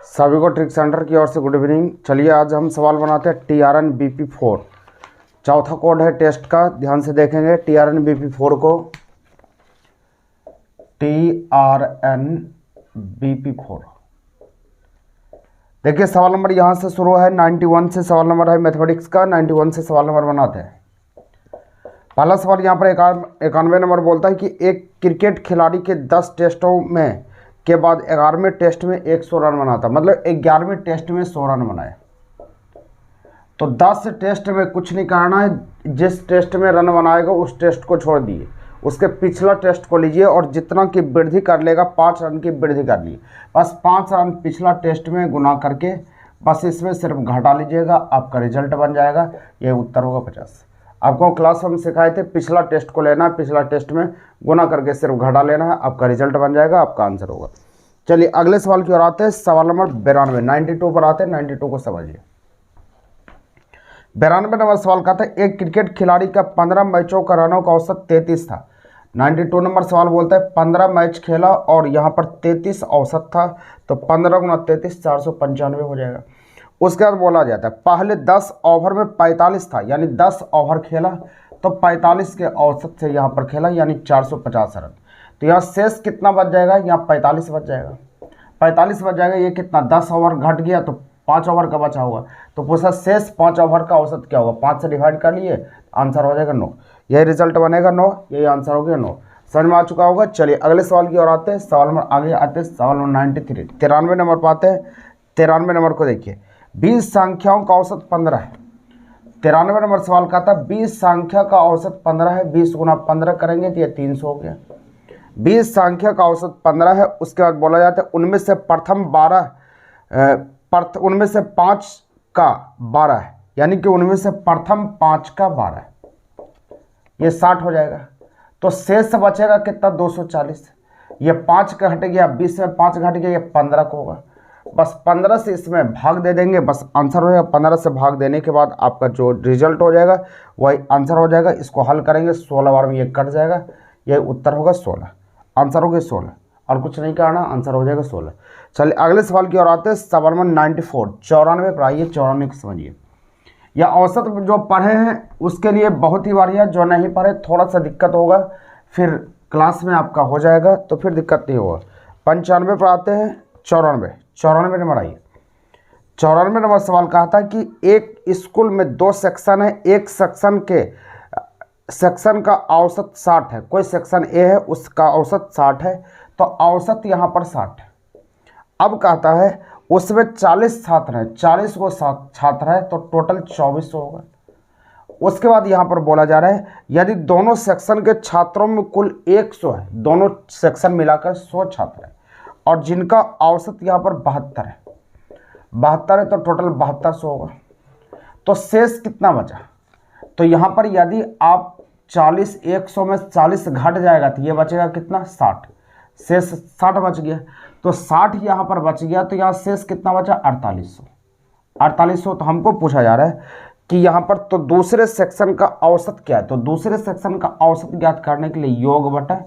सभी को trick centre की ओर से गुड इवनिंग। चलिए आज हम सवाल बनाते हैं TRN-BP4। चौथा कोड है टेस्ट का, ध्यान से देखेंगे TRN-BP4 को। TRN-BP4 देखिए सवाल नंबर यहाँ से शुरू है। 91 से सवाल नंबर है मैथमेटिक्स का। 91 से सवाल नंबर बनाते हैं। पहला सवाल यहाँ पर 91 नंबर बोलता है कि एक क्रिकेट खिलाड़ी के 10 टेस्टों में के बाद 11वें टेस्ट में 100 रन बनाता, मतलब 11वें टेस्ट में 100 रन बनाए। तो 10 टेस्ट में कुछ नहीं करना है, जिस टेस्ट में रन बनाएगा उस टेस्ट को छोड़ दिए, उसके पिछला टेस्ट को लीजिए और जितना की वृद्धि कर लेगा 5 रन की वृद्धि कर ली, बस 5 रन पिछला टेस्ट में गुना करके बस इसमें सिर्फ घटा लीजिएगा, आपका रिजल्ट बन जाएगा। ये उत्तर होगा 50। आपको क्लास हम सिखाए थे पिछला टेस्ट को लेना है, पिछला टेस्ट में गुना करके सिर्फ घटा लेना है, आपका रिजल्ट बन जाएगा, आपका आंसर होगा। चलिए अगले सवाल की ओर आते हैं। सवाल नंबर 92 92 पर आते हैं। 92 को समझिए। 92 नंबर सवाल का था एक क्रिकेट खिलाड़ी का 15 मैचों का रनों का औसत 33 था। 92 नंबर सवाल बोलता है 15 मैच खेला और यहाँ पर 33 औसत था, तो 15 गुना 33 495 हो जाएगा। उसके बाद बोला जाता है पहले 10 ओवर में 45 था, यानी 10 ओवर खेला तो 45 के औसत से यहाँ पर खेला, यानी 450 रन। तो यहाँ शेष कितना बच जाएगा, यहाँ 45 बच जाएगा। 45 बच जाएगा, ये कितना 10 ओवर घट गया तो 5 ओवर का बचा होगा। तो पूछा शेष 5 ओवर का औसत क्या होगा, 5 से डिवाइड कर लिए, आंसर हो जाएगा 9। यही रिजल्ट बनेगा 9, यही आंसर हो गया 9। समझ में आ चुका होगा। चलिए अगले सवाल की ओर आते हैं। सवाल नंबर आगे आते हैं। सवाल नंबर 93 93 नंबर पर आते हैं। 93 नंबर को देखिए 20 संख्याओं का औसत 15 है। 93 नंबर सवाल का था 20 संख्या का औसत 15 है, 20 गुना 15 करेंगे तो ये 300 हो गया। 20 संख्या का औसत 15 है। उसके बाद बोला जाता है उनमें से प्रथम 12 उनमें से 5 का 12 है, यानी कि उनमें से प्रथम 5 का 12 है, ये 60 हो जाएगा। तो शेष बचेगा कितना 240। ये 5 का हट गया, 20 में 5 घट गया, ये 15 को होगा। बस 15 से इसमें भाग दे देंगे, बस आंसर हो जाएगा। 15 से भाग देने के बाद आपका जो रिजल्ट हो जाएगा वही आंसर हो जाएगा। इसको हल करेंगे 16 बार में ये कट जाएगा, यही उत्तर होगा 16। आंसर हो गया 16 और कुछ नहीं करना, आंसर हो जाएगा 16। चलिए अगले सवाल की ओर आते हैं। सवाल नंबर 94 94 पर आइए। 94 को समझिए। यह औसत जो पढ़े हैं उसके लिए बहुत ही बढ़िया, जो नहीं पढ़े थोड़ा सा दिक्कत होगा, फिर क्लास में आपका हो जाएगा तो फिर दिक्कत नहीं होगा। 95 पर आते हैं। 94 नंबर आइए। 94 नंबर सवाल कहा था कि एक स्कूल में 2 सेक्शन है, एक सेक्शन का औसत 60 है। कोई सेक्शन ए है, उसका औसत 60 है, तो औसत यहाँ पर 60 है। अब कहता है उसमें 40 छात्र हैं, 40 को छात्र है, तो टोटल 24 होगा। उसके बाद यहाँ पर बोला जा रहा है यदि दोनों सेक्शन के छात्रों में कुल 100 है, दोनों सेक्शन मिलाकर 100 छात्र हैं और जिनका औसत यहाँ पर 72 है, 72 है, तो टोटल 7200 होगा। तो शेष कितना बचा, तो यहाँ पर यदि आप 40 100 में 40 घट जाएगा तो ये बचेगा कितना 60, शेष 60 बच गया। तो 60 यहाँ पर बच गया, तो यहाँ शेष कितना बचा 4800। 4800 तो हमको पूछा जा रहा है कि यहाँ पर तो दूसरे सेक्शन का औसत क्या है, तो दूसरे सेक्शन का औसत ज्ञात करने के लिए योग बटा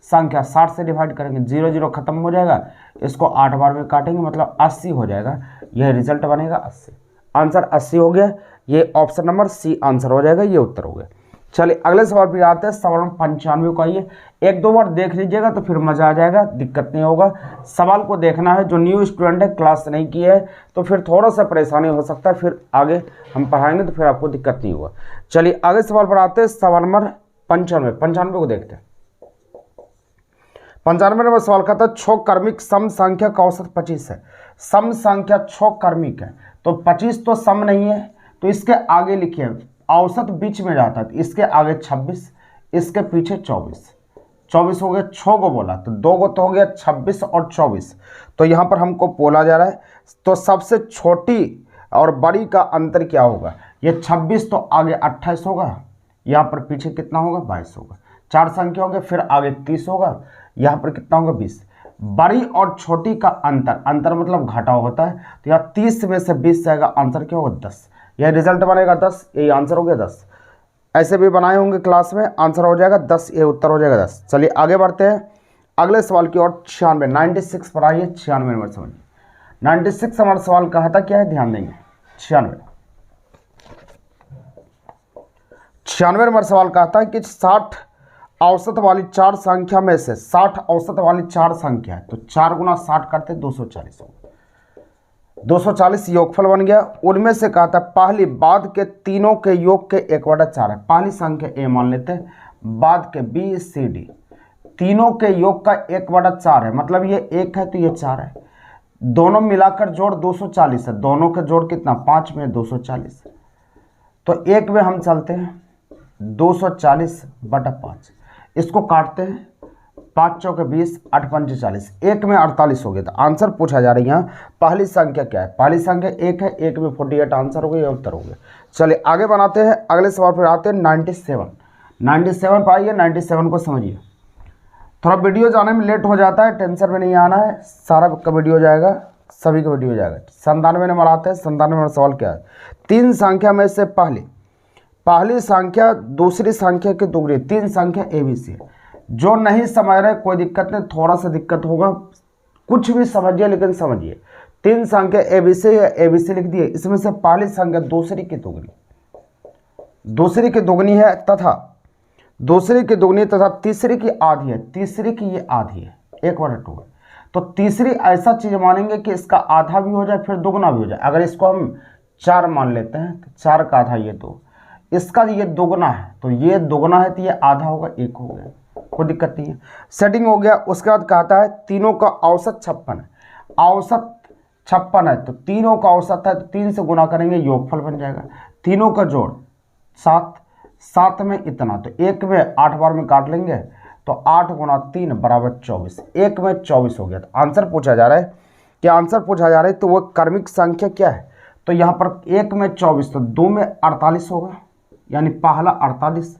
संख्या 60 से डिवाइड करेंगे, 0 0 खत्म हो जाएगा, इसको 8 बार में काटेंगे, मतलब 80 हो जाएगा। यह रिजल्ट बनेगा 80। आंसर 80 हो गया। ये ऑप्शन नंबर सी आंसर हो जाएगा, ये उत्तर हो गया। चलिए अगले सवाल पर आते हैं। सवाल नंबर 95 को आइए। 1-2 बार देख लीजिएगा तो फिर मजा आ जाएगा, दिक्कत नहीं होगा। सवाल को देखना है, जो न्यू स्टूडेंट है क्लास नहीं की है तो फिर थोड़ा सा परेशानी हो सकता है, फिर आगे हम पढ़ाएंगे तो फिर आपको दिक्कत नहीं होगा। चलिए आगे सवाल पर आते हैं। सवाल नंबर 95 को देखते हैं। 95 नंबर सवाल का था 6 क्रमिक सम संख्या का औसत 25 है। सम संख्या 6 क्रमिक है, तो 25 तो सम नहीं है, तो इसके आगे लिखिए औसत बीच में जाता है, तो इसके आगे 26, इसके पीछे 24 हो गया। 6 को बोला तो 2 को तो हो गया 26 और 24, तो यहाँ पर हमको बोला जा रहा है तो सबसे छोटी और बड़ी का अंतर क्या होगा। ये 26 तो आगे 28 होगा, यहाँ पर पीछे कितना होगा 22 होगा। 4 संख्या होंगे, फिर आगे 30 होगा, यहाँ पर कितना होगा 20। बड़ी और छोटी का अंतर मतलब घटाव होता है, तो यहाँ 30 में से 20 जाएगा, आंसर क्या होगा 10। यह रिजल्ट बनेगा 10, यही आंसर हो गया 10। ऐसे भी बनाए होंगे क्लास में, आंसर हो जाएगा 10, ये उत्तर हो जाएगा 10। चलिए आगे बढ़ते हैं अगले सवाल की ओर। 96 पर आइए। 96 नंबर समझिए। 96 हमारा सवाल कहा था क्या है, ध्यान देंगे। 96 नंबर सवाल कहा था कि 60 औसत वाली चार संख्या में से 60 औसत वाली चार संख्या है, तो 4 गुना 60 करते 240 हो, 240 योगफल बन गया। उनमें से कहा था पहली बाद के तीनों के योग के 1/4 है। पहली संख्या ए मान लेते हैं, बाद के बी सी डी तीनों के योग का 1/4 है, मतलब ये 1 है तो ये 4 है। दोनों मिलाकर जोड़ 240 है, दोनों का जोड़ कितना 5 में 240, तो एक में हम चलते हैं 240/5, इसको काटते हैं 5 चौके 20, 8 पंचे 40, एक में 48 हो गया। तो आंसर पूछा जा रहा है यहाँ पहली संख्या क्या है, पहली संख्या 1 है, एक में 48 आंसर हो गया, उत्तर हो गया। चलिए आगे बनाते हैं, अगले सवाल पर आते हैं 97 पर आइए, 97 को समझिए। थोड़ा वीडियो जाने में लेट हो जाता है, टेंशन में नहीं आना है, सारा का वीडियो जाएगा, सभी का वीडियो जाएगा। 97 नंबर आते हैं। 97 नंबर सवाल क्या है, तीन संख्या में से पहली संख्या दूसरी संख्या की दुगनी, तीन संख्या ABC है। जो नहीं समझ रहे कोई दिक्कत नहीं, थोड़ा सा दिक्कत होगा, कुछ भी समझिए लेकिन समझिए। तीन संख्या ABC या ABC लिख दिए, इसमें से पहली संख्या दूसरी की दुगनी है तथा तीसरी की आधी है, तीसरी की ये आधी है, 1/2 है। तो तीसरी ऐसा चीज मानेंगे कि इसका आधा भी हो जाए फिर दुगना भी हो जाए। अगर इसको हम 4 मान लेते हैं तो 4 का आधा ये 2, इसका ये दुगना है तो ये दुगना है तो ये आधा होगा, 1 हो गया, कोई दिक्कत नहीं है, सेटिंग हो गया। उसके बाद कहता है तीनों का औसत 56 है, औसत 56 है तो तीनों का औसत है तो 3 से गुना करेंगे, योगफल बन जाएगा। तीनों का जोड़ 7 में इतना, तो एक में 8 बार में काट लेंगे तो 8 गुना 3 बराबर 24, एक में 24 हो गया। तो आंसर पूछा जा रहा है तो वो क्रमिक संख्या क्या है, तो यहाँ पर 1 में 24 तो 2 में 48 होगा, यानी पहला 48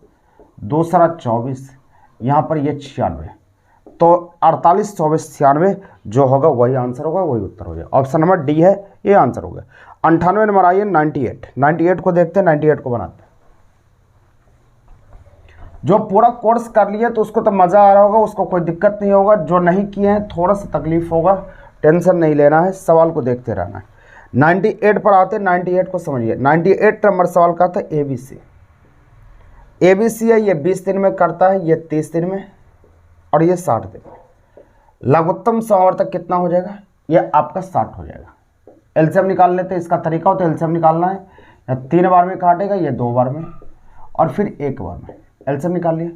दूसरा 24, यहाँ पर ये 96, तो 48 24 96 जो होगा वही आंसर होगा, वही उत्तर हो जाएगा। ऑप्शन नंबर डी है ये आंसर हो गया। 98 नंबर आइए 98 को देखते हैं, 98 को बनाते हैं। जो पूरा कोर्स कर लिए तो उसको तो मज़ा आ रहा होगा, उसको कोई दिक्कत नहीं होगा, जो नहीं किए हैं थोड़ा सा तकलीफ होगा, टेंशन नहीं लेना है, सवाल को देखते रहना है। 98 पर आते हैं, 98 को समझिए। 98 नंबर सवाल का था ABC है, ये 20 दिन में करता है, ये 30 दिन में और ये 60 दिन में। लघुत्तम समावर्तक कितना हो जाएगा, ये आपका 60 हो जाएगा। एलसीएम निकाल लेते हैं, इसका तरीका होता है एलसीएम निकालना है, या 3 बार में काटेगा, ये 2 बार में और फिर 1 बार में, एलसीएम निकाल लिया।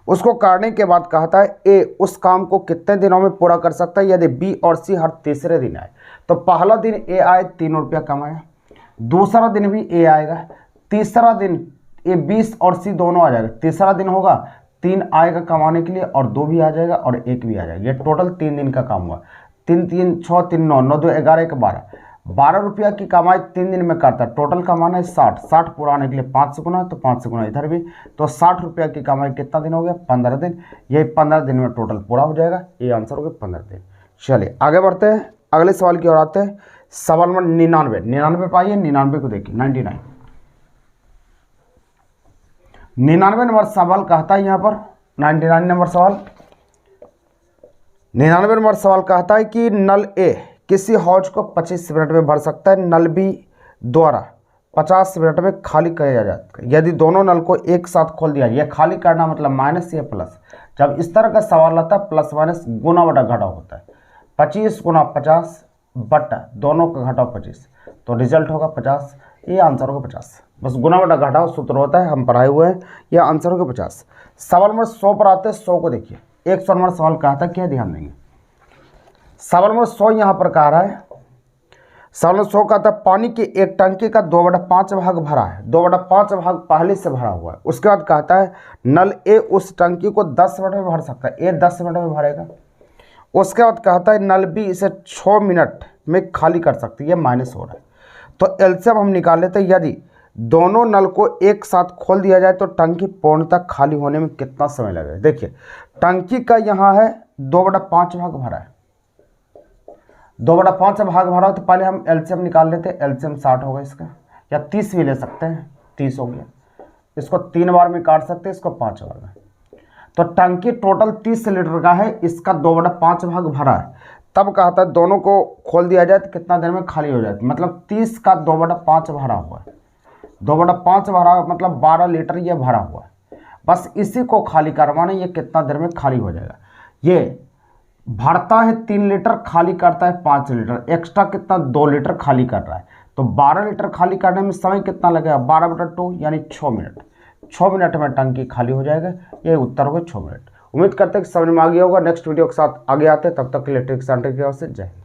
उसको काटने के बाद कहता है ए उस काम को कितने दिनों में पूरा कर सकता है यदि बी और सी हर तीसरे दिन आए। तो पहला दिन ए आए 3 रुपया कमाया, दूसरा दिन भी ए आएगा, तीसरा दिन ए 20 और सी दोनों आ जाएगा, तीसरा दिन होगा 3 आएगा कमाने के लिए और 2 भी आ जाएगा और 1 भी आ जाएगा। ये टोटल 3 दिन का काम हुआ। 3 3 6 3 9 9 2 11 1 12 रुपया की कमाई 3 दिन में करता है। टोटल कमाना है 60 पूरा आने के लिए 5 से गुना, तो 5 से गुना इधर भी, तो 60 रुपया की कमाई कितना दिन हो गया, 15 दिन। यही 15 दिन में टोटल पूरा हो जाएगा, ये आंसर हो गया 15 दिन। चलिए आगे बढ़ते हैं, अगले सवाल की ओर आते हैं। सवाल नंबर 99 पाइए, 99 को देखिए। 99 नंबर सवाल कहता है यहाँ पर 99 नंबर सवाल 99 नंबर सवाल कहता है कि नल ए किसी हौज को 25 मिनट में भर सकता है, नल बी द्वारा 50 मिनट में खाली किया जाता है। यदि दोनों नल को एक साथ खोल दिया, यह खाली करना मतलब माइनस या प्लस। जब इस तरह का सवाल आता है प्लस माइनस गुना बटा घटाव होता है। 25 गुना 50 बटा दोनों का घटाव 25, तो रिजल्ट होगा 50, ये आंसर होगा 50। बस गुना बटा घटाव सूत्र होता है, हम पढ़ाए हुए हैं, यह आंसर होगा 50। सवाल नंबर 100 पर आते हैं। 100 को देखिए, 100 नंबर सवाल कहा था, क्या ध्यान देंगे। सवाल नंबर 100 यहाँ पर कह रहा है, सवाल नंबर 100 कहता है पानी की एक टंकी का 2/5 भाग भरा है, 2/5 भाग पहले से भरा हुआ है। उसके बाद कहता है नल ए उस टंकी को 10 मिनट में भर सकता है, ए 10 मिनट में भरेगा। उसके बाद कहता है नल बी इसे 6 मिनट में खाली कर सकती है, माइनस हो रहा है। तो एलसीएम हम निकाल लेते हैं। यदि दोनों नल को एक साथ खोल दिया जाए तो टंकी पूर्णतः खाली होने में कितना समय लगेगा। देखिए टंकी का यहाँ है 2/5 भाग भरा है, 2/5 भाग भरा हो, तो पहले हम एलसीएम निकाल लेते हैं। एलसीएम 60 होगा इसका, या 30 भी ले सकते हैं, 30 हो गया। इसको 3 बार में काट सकते हैं, इसको 5 बार में। तो टंकी टोटल 30 लीटर का है, इसका 2/5 भाग भरा है, तब कहा था दोनों को खोल दिया जाए तो कितना देर में खाली हो जाए, मतलब 30 का 2/5 भरा हुआ है, 2/5 भरा मतलब 12 लीटर ये भरा हुआ है। बस इसी को खाली करवाना, ये कितना देर में खाली हो जाएगा। ये भरता है 3 लीटर, खाली करता है 5 लीटर, एक्स्ट्रा कितना 2 लीटर खाली कर रहा है। तो 12 लीटर खाली करने में समय कितना लगेगा, 12/2 यानी 6 मिनट। 6 मिनट में टंकी खाली हो जाएगा। ये उत्तर होगा 6 मिनट। उम्मीद करते हैं कि समझ में आ गया होगा। नेक्स्ट वीडियो के साथ आगे आते हैं, तब तक के लिए ट्रिक्स एंड ट्रिक्स से जय हिंद।